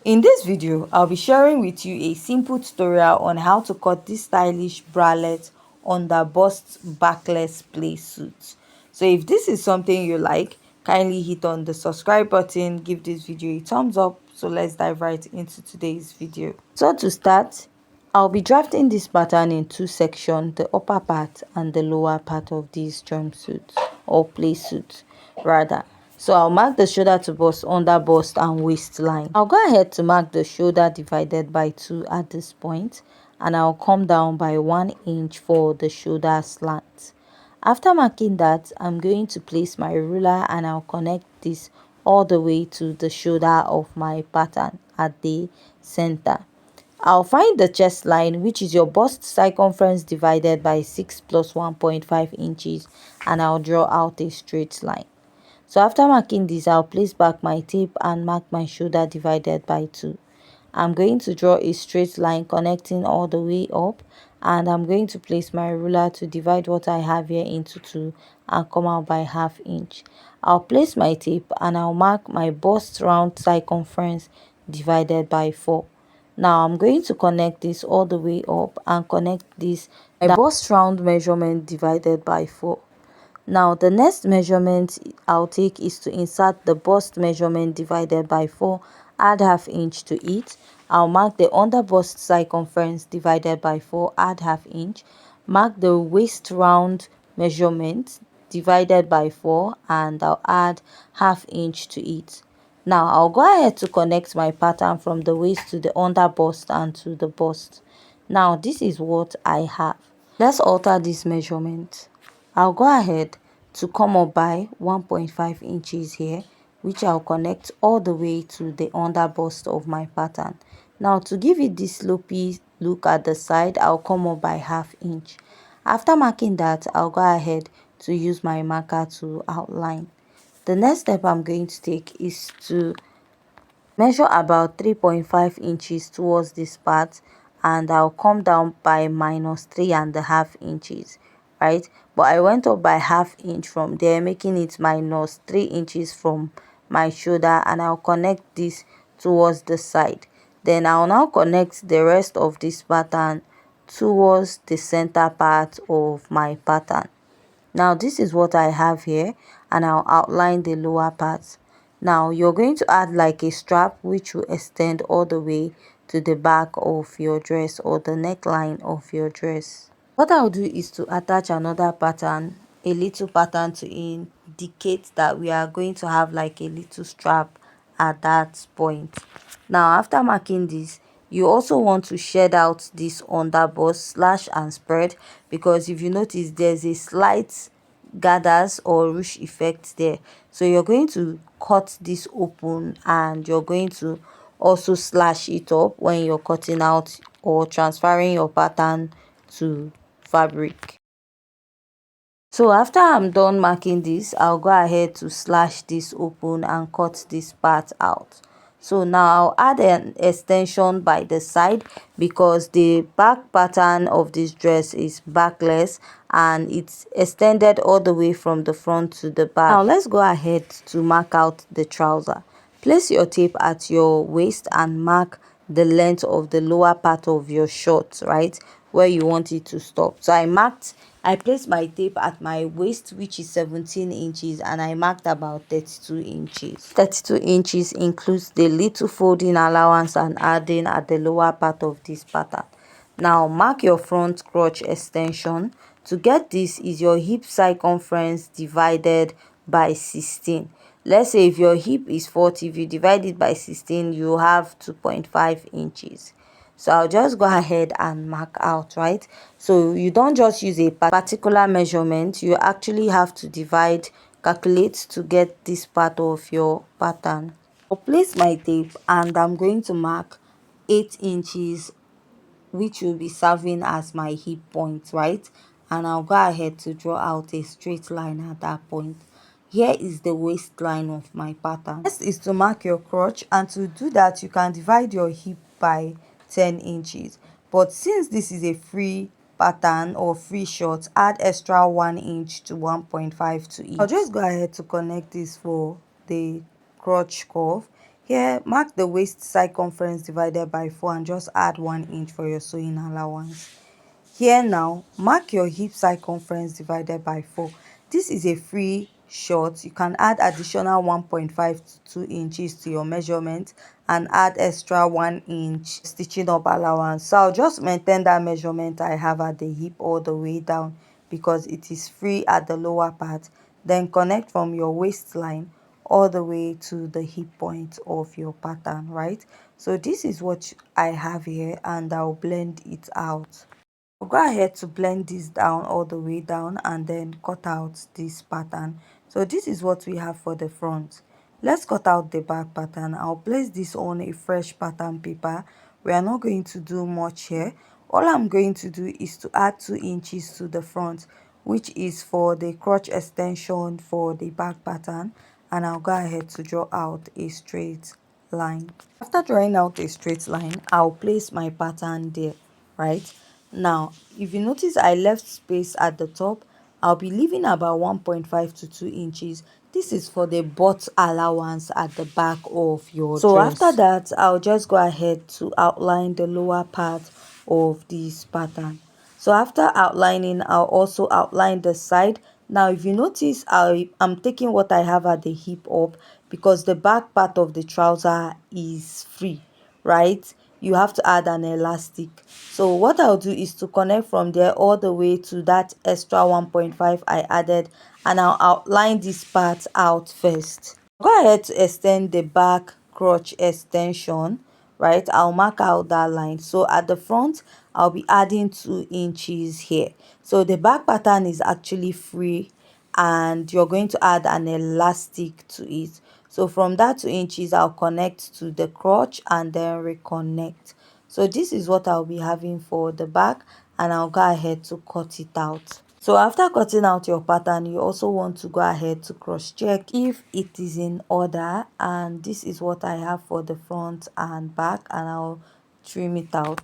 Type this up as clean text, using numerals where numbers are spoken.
In this video, I'll be sharing with you a simple tutorial on how to cut this stylish bralette underburst backless playsuit. So if this is something you like, kindly hit on the subscribe button, give this video a thumbs up. So let's dive right into today's video. So to start, I'll be drafting this pattern in two sections, the upper part and the lower part of this jumpsuit or playsuit rather. So I'll mark the shoulder to bust, under bust and waistline. I'll go ahead to mark the shoulder divided by 2 at this point, and I'll come down by 1 inch for the shoulder slant. After marking that, I'm going to place my ruler and I'll connect this all the way to the shoulder of my pattern at the center. I'll find the chest line, which is your bust circumference divided by 6 plus 1.5 inches, and I'll draw out a straight line. So after marking this, I'll place back my tape and mark my shoulder divided by 2. I'm going to draw a straight line connecting all the way up, and I'm going to place my ruler to divide what I have here into 2 and come out by ½ inch. I'll place my tape and I'll mark my bust round circumference divided by 4. Now I'm going to connect this all the way up and connect this my bust round measurement divided by 4. Now the next measurement I'll take is to insert the bust measurement divided by 4, add ½ inch to it. I'll mark the under bust circumference divided by 4, add ½ inch. Mark the waist round measurement divided by 4 and I'll add ½ inch to it. Now I'll go ahead to connect my pattern from the waist to the under bust and to the bust. Now this is what I have. Let's alter this measurement. I'll go ahead to come up by 1.5 inches here, which I'll connect all the way to the under bust of my pattern. Now to give it this slopey look at the side, I'll come up by ½ inch. After marking that, I'll go ahead to use my marker to outline. The next step I'm going to take is to measure about 3.5 inches towards this part, and I'll come down by -3.5 inches, right? But I went up by ½ inch from there, making it -3 inches from my shoulder, and I'll connect this towards the side. Then I'll now connect the rest of this pattern towards the center part of my pattern. Now this is what I have here, and I'll outline the lower part. Now you're going to add like a strap which will extend all the way to the back of your dress or the neckline of your dress. What I'll do is to attach another pattern, a little pattern, to indicate that we are going to have like a little strap at that point. Now after marking this, you also want to shed out this underbust, slash and spread, because if you notice there's a slight gathers or ruche effect there. So you're going to cut this open and you're going to also slash it up when you're cutting out or transferring your pattern to fabric. So after I'm done marking this, I'll go ahead to slash this open and cut this part out. So now I'll add an extension by the side because the back pattern of this dress is backless and it's extended all the way from the front to the back. Now let's go ahead to mark out the trouser. Place your tape at your waist and mark the length of the lower part of your short, right where you want it to stop. So I placed my tape at my waist, which is 17 inches, and I marked about 32 inches. 32 inches includes the little folding allowance and adding at the lower part of this pattern. Now mark your front crotch extension. To get this is your hip circumference divided by 16. Let's say if your hip is 40, if you divide it by 16, you have 2.5 inches. So I'll just go ahead and mark out, right? So you don't just use a particular measurement, you actually have to calculate to get this part of your pattern. I'll place my tape and I'm going to mark 8 inches, which will be serving as my hip point, right? And I'll go ahead to draw out a straight line at that point. Here is the waistline of my pattern. Next is to mark your crotch, and to do that you can divide your hip by 10 inches. But since this is a free pattern or free short, add extra 1 inch to 1.5 to each. I'll just go ahead to connect this for the crotch curve. Here, mark the waist circumference divided by 4 and just add 1 inch for your sewing allowance. Here now, mark your hip circumference divided by 4. This is a free short. You can add additional 1.5 to 2 inches to your measurement and add extra 1 inch stitching up allowance. So I'll just maintain that measurement I have at the hip all the way down because it is free at the lower part. Then connect from your waistline all the way to the hip point of your pattern, right? So this is what I have here, and I'll blend it out. I'll go ahead to blend this down all the way down and then cut out this pattern. So this is what we have for the front. Let's cut out the back pattern. I'll place this on a fresh pattern paper. We are not going to do much here. All I'm going to do is to add 2 inches to the front, which is for the crotch extension for the back pattern, and I'll go ahead to draw out a straight line. After drawing out a straight line, I'll place my pattern there, right? Now, if you notice I left space at the top, I'll be leaving about 1.5 to 2 inches. This is for the butt allowance at the back of your dress. So after that, I'll just go ahead to outline the lower part of this pattern. So after outlining, I'll also outline the side. Now if you notice, I'm taking what I have at the hip up because the back part of the trouser is free, right? You have to add an elastic. So what I'll do is to connect from there all the way to that extra 1.5 I added, and I'll outline this part out first. Go ahead to extend the back crotch extension, right? I'll mark out that line. So at the front, I'll be adding 2 inches here. So the back pattern is actually free and you're going to add an elastic to it. So from that 2 inches, I'll connect to the crotch and then reconnect. So this is what I'll be having for the back, and I'll go ahead to cut it out. So after cutting out your pattern, you also want to go ahead to cross check if it is in order, and this is what I have for the front and back, and I'll trim it out.